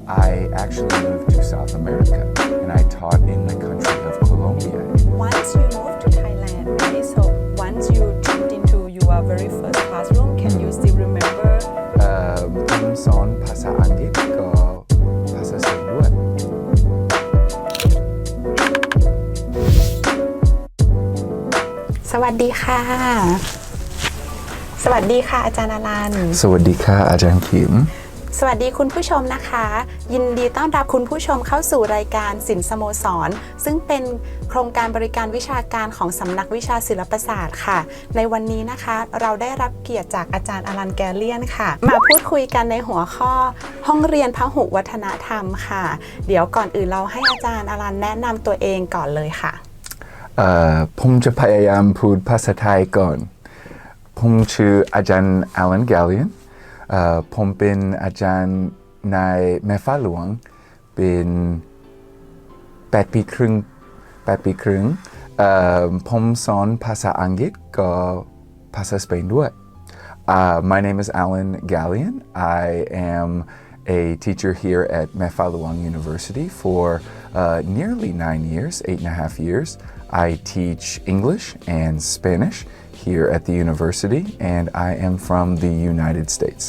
I actually moved to South America and I taught in the country of Colombia. Once you moved to Thailand, right? So once you jumped into your very first classroom, can you still remember? ผมสอนภาษาอังกฤษก็ภาษาสเปนด้วยสวัสดีค่ะสวัสดีค่ะอาจารย์อลันสวัสดีค่ะอาจารย์ขิมสวัสดีคุณผู้ชมนะคะยินดีต้อนรับคุณผู้ชมเข้าสู่รายการศิลป์สโมสรซึ่งเป็นโครงการบริการวิชาการของสำนักวิชาศิลปศาสตร์ค่ะในวันนี้นะคะเราได้รับเกียรติจากอาจารย์อลันแกเลียนค่ะมาพูดคุยกันในหัวข้อห้องเรียนพหุวัฒนธรรมค่ะเดี๋ยวก่อนอื่นเราให้อาจารย์อลันแนะนำตัวเองก่อนเลยค่ะผมจะพยายามพูดภาษาไทยก่อนผมชื่ออาจารย์อลันแกเลียนผมเป็นอาจารย์ในแม่ฟ้าหลวงเป็น8 ปีครึ่งผมสอนภาษาอังกฤษกับภาษาสเปนด้วยMy name is Alan Gallian. I am a teacher here at Meffa Luang University for nearly 9 years, 8.5 years. I teach English and Spanish here at the university, and I am from the United States.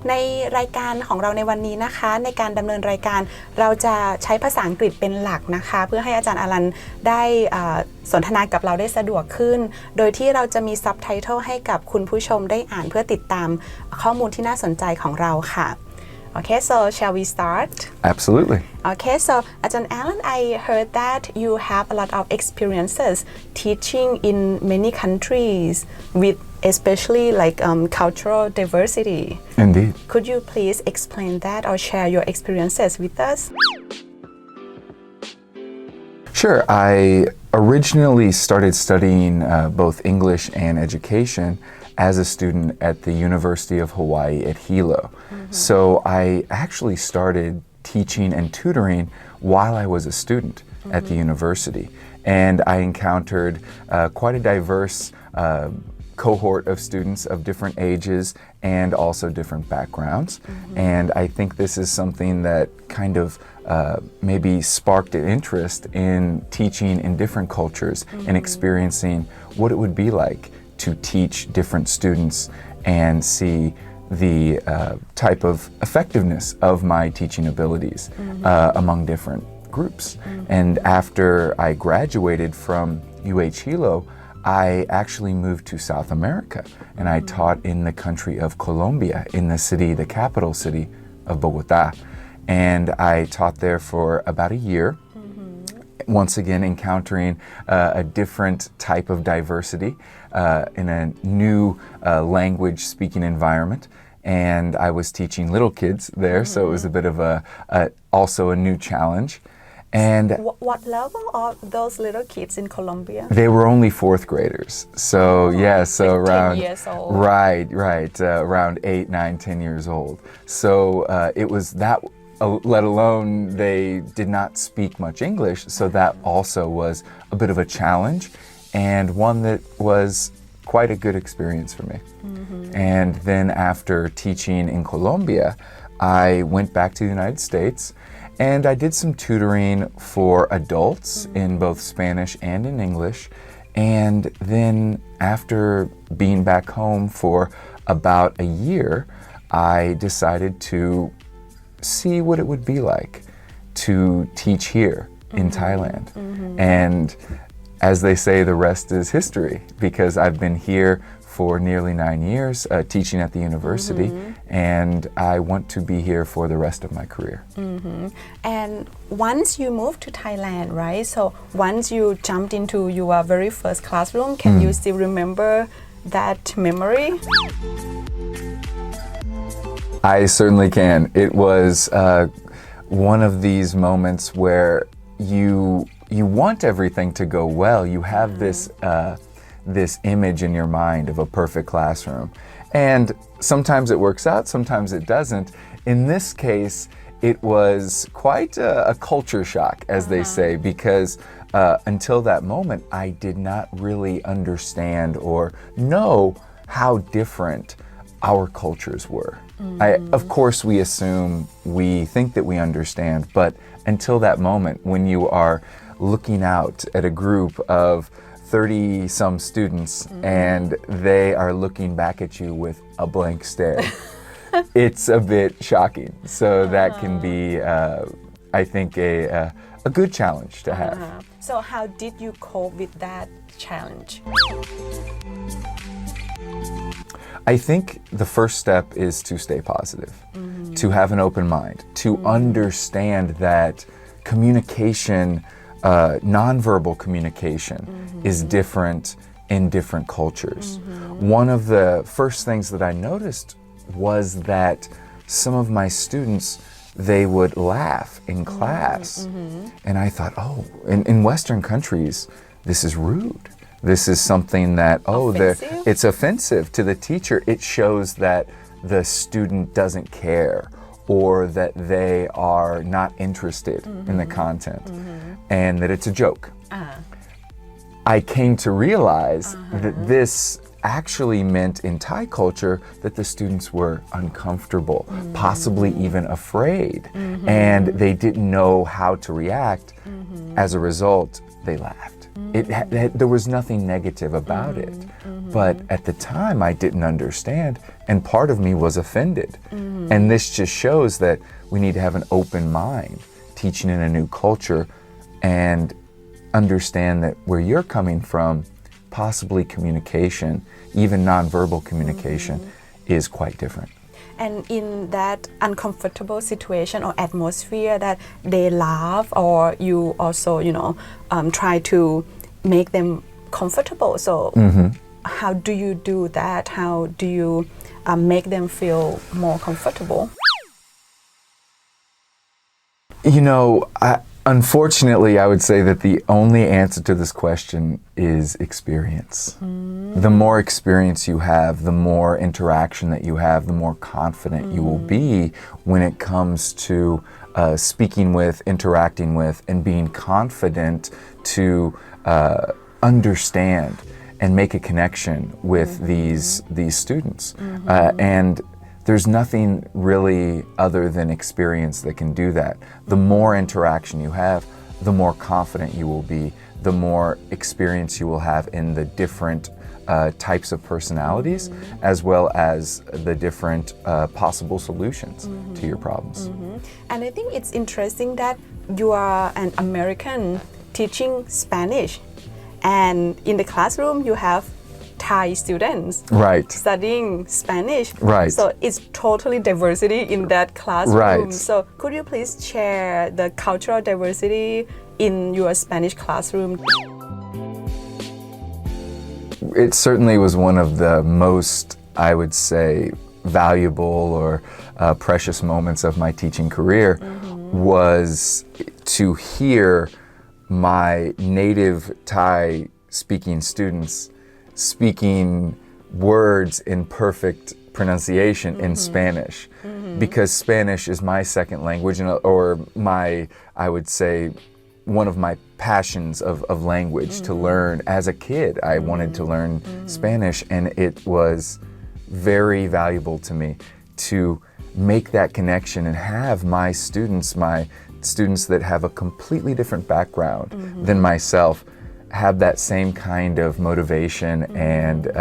ในรายการของเราในวันนี้นะคะในการดำเนินรายการเราจะใช้ภาษาอังกฤษเป็นหลักนะคะเพื่อให้อาจารย์อลันได้สนทนากับเราได้สะดวกขึ้นโดยที่เราจะมีซับไตเติลให้กับคุณผู้ชมได้อ่านเพื่อติดตามข้อมูลที่น่าสนใจของเราค่ะOkay, so shall we start? Absolutely. Okay, so Ajahn Alan, I heard that you have a lot of experiences teaching in many countries with especially like cultural diversity. Indeed. Could you please explain that or share your experiences with us? Sure. I originally started studying both English and education as a student at the University of Hawaii at Hilo. So I actually started teaching and tutoring while I was a student at the university. And I encountered quite a diverse cohort of students of different ages and also different backgrounds. And I think this is something that kind of maybe sparked an interest in teaching in different cultures and experiencing what it would be like to teach different students and see the type of effectiveness of my teaching abilities among different groups. And after I graduated from UH Hilo, I actually moved to South America and I taught in the country of Colombia, in the city, the capital city of Bogota. And I taught there for about a year. Once again encountering a different type of diversity in a new language speaking environment. And I was teaching little kids there, so it was a bit of also a new challenge. And what level are those little kids in Colombia? They were only 4th graders. So yeah, so like around 10 years old. Right, around 8, 9, 10 years old. So it was that. Let alone they did not speak much English, so that also was a bit of a challenge and one that was quite a good experience for me. And then after teaching in Colombia, I went back to the United States and I did some tutoring for adults in both Spanish and in English. And then after being back home for about a year, I decided to see what it would be like to teach here in Thailand. And as they say, the rest is history because I've been here for nearly 9 years teaching at the university and I want to be here for the rest of my career. And once you moved to Thailand, right? So once you jumped into your very first classroom, can you still remember that memory? I certainly can. It was one of these moments where you want everything to go well. You have this image in your mind of a perfect classroom. And sometimes it works out, sometimes it doesn't. In this case, it was quite a culture shock, as they say, because until that moment, I did not really understand or know how different our cultures were. Of course, we assume, we think that we understand, but until that moment, when you are looking out at a group of 30-some students and they are looking back at you with a blank stare, it's a bit shocking. So that can be, I think, a good challenge to have. So how did you cope with that challenge? I think the first step is to stay positive, to have an open mind, to understand that communication, nonverbal communication is different in different cultures. One of the first things that I noticed was that some of my students, they would laugh in class. And I thought, oh, in Western countries, this is rude. This is something that, it's offensive to the teacher. It shows that the student doesn't care or that they are not interested in the content and that it's a joke. I came to realize that this actually meant in Thai culture that the students were uncomfortable, possibly even afraid, and they didn't know how to react. As a result, they laughed. There was nothing negative about it, but at the time I didn't understand, and part of me was offended. And this just shows that we need to have an open mind, teaching in a new culture, and understand that where you're coming from, possibly communication, even nonverbal communication, is quite different. And in that uncomfortable situation or atmosphere that they laugh, or you also, try to make them comfortable. So how do you do that? How do you make them feel more comfortable? Unfortunately, I would say that the only answer to this question is experience. The more experience you have, the more interaction that you have, the more confident you will be when it comes to speaking with, interacting with, and being confident to understand and make a connection with these students. And there's nothing really other than experience that can do that. The more interaction you have, the more confident you will be, the more experience you will have in the different types of personalities, as well as the different possible solutions to your problems. And I think it's interesting that you are an American teaching Spanish, and in the classroom you have Thai students studying Spanish. So it's totally diversity in that classroom. So could you please share the cultural diversity in your Spanish classroom? It certainly was one of the most, I would say, valuable or precious moments of my teaching career was to hear my native Thai speaking students speaking words in perfect pronunciation in Spanish, because Spanish is my second language, or I would say, one of my passions of language to learn. As a kid, I wanted to learn Spanish, and it was very valuable to me to make that connection and have my students that have a completely different background than myself have that same kind of motivation and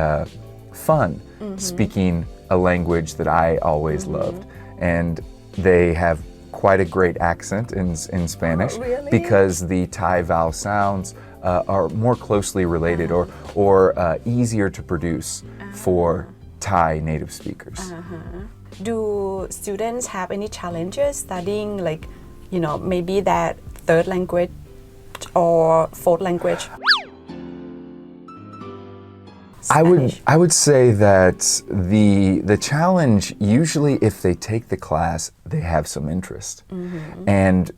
fun speaking a language that I always loved. And they have quite a great accent in Spanish because the Thai vowel sounds are more closely related or easier to produce for Thai native speakers. Do students have any challenges studying, maybe that third language or fourth language? I would say that the challenge, usually if they take the class, they have some interest. And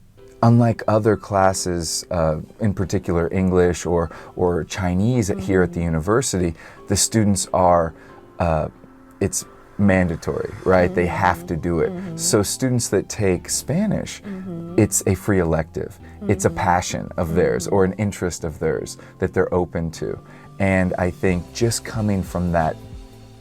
unlike other classes, in particular English or Chinese here at the university, the students are, it's mandatory, right? They have to do it. So students that take Spanish, it's a free elective. It's a passion of theirs or an interest of theirs that they're open to. And I think just coming from that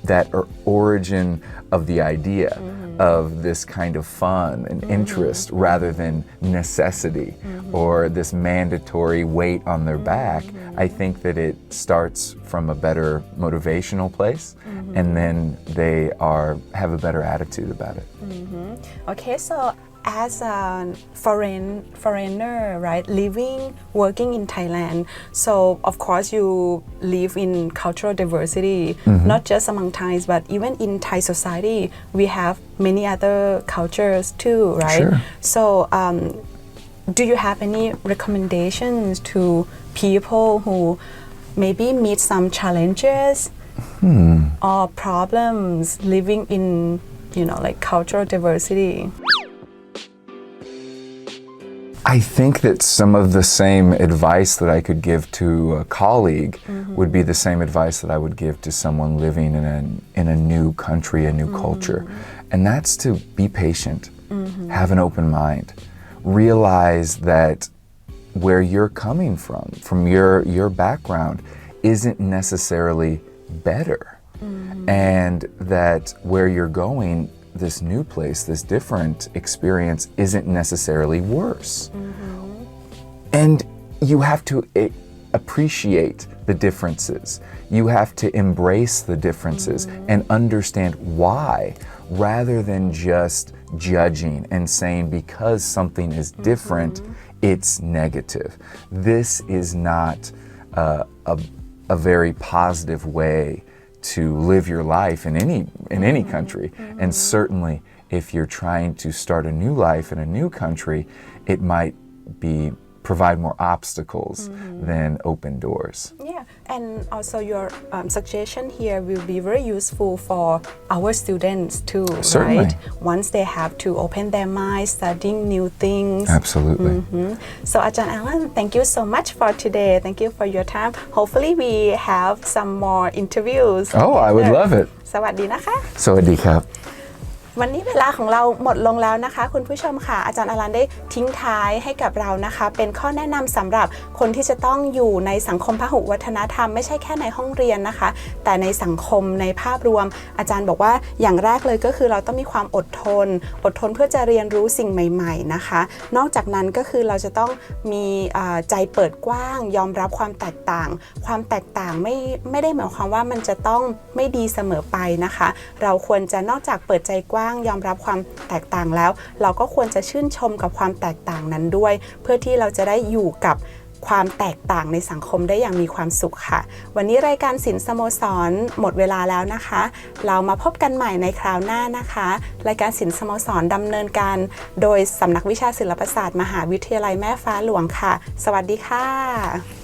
that origin of the idea of this kind of fun and interest rather than necessity or this mandatory weight on their back. I think that it starts from a better motivational place and then they have a better attitude about it. Okay, so as a foreigner, right, living, working in Thailand, so of course you live in cultural diversity, not just among Thais, but even in Thai society, we have many other cultures too, right? Sure. So do you have any recommendations to people who maybe meet some challenges or problems living in, like cultural diversity? I think that some of the same advice that I could give to a colleague would be the same advice that I would give to someone living in a new country, a new culture. And that's to be patient, have an open mind, realize that where you're coming from your background, isn't necessarily better. And that where you're going, this new place, this different experience isn't necessarily worse. And you have to appreciate the differences. You have to embrace the differences and understand why, rather than just judging and saying because something is different, it's negative. This is not a very positive way to live your life in any country. And certainly if you're trying to start a new life in a new country, it might provide more obstacles than open doors. Yeah, and also your suggestion here will be very useful for our students too, Certainly. right? Once they have to open their minds, studying new things. Absolutely. So Ajahn Alan, thank you so much for today. Thank you for your time. Hopefully we have some more interviews. Oh, I would love it. สวัสดีนะคะ สวัสดีครับ วันนี้เวลาของเราหมดลงแล้วนะคะคุณผู้ชมค่ะอาจารย์อลันได้ทิ้งท้ายให้กับเรานะคะเป็นข้อแนะนำสำหรับคนที่จะต้องอยู่ในสังคมพหุวัฒนธรรมไม่ใช่แค่ในห้องเรียนนะคะแต่ในสังคมในภาพรวมอาจารย์บอกว่าอย่างแรกเลยก็คือเราต้องมีความอดทนเพื่อจะเรียนรู้สิ่งใหม่ๆนะคะนอกจากนั้นก็คือเราจะต้องมีใจเปิดกว้างยอมรับความแตกต่างไม่ได้หมายความว่ามันจะต้องไม่ดีเสมอไปนะคะเราควรจะนอกจากเปิดใจกว้างยอมรับความแตกต่างแล้วเราก็ควรจะชื่นชมกับความแตกต่างนั้นด้วยเพื่อที่เราจะได้อยู่กับความแตกต่างในสังคมได้อย่างมีความสุขค่ะวันนี้รายการศิลป์สโมสรหมดเวลาแล้วนะคะเรามาพบกันใหม่ในคราวหน้านะคะรายการศิลป์สโมสรดำเนินการโดยสำนักวิชาศิลปศาสตร์มหาวิทยาลัยแม่ฟ้าหลวงค่ะสวัสดีค่ะ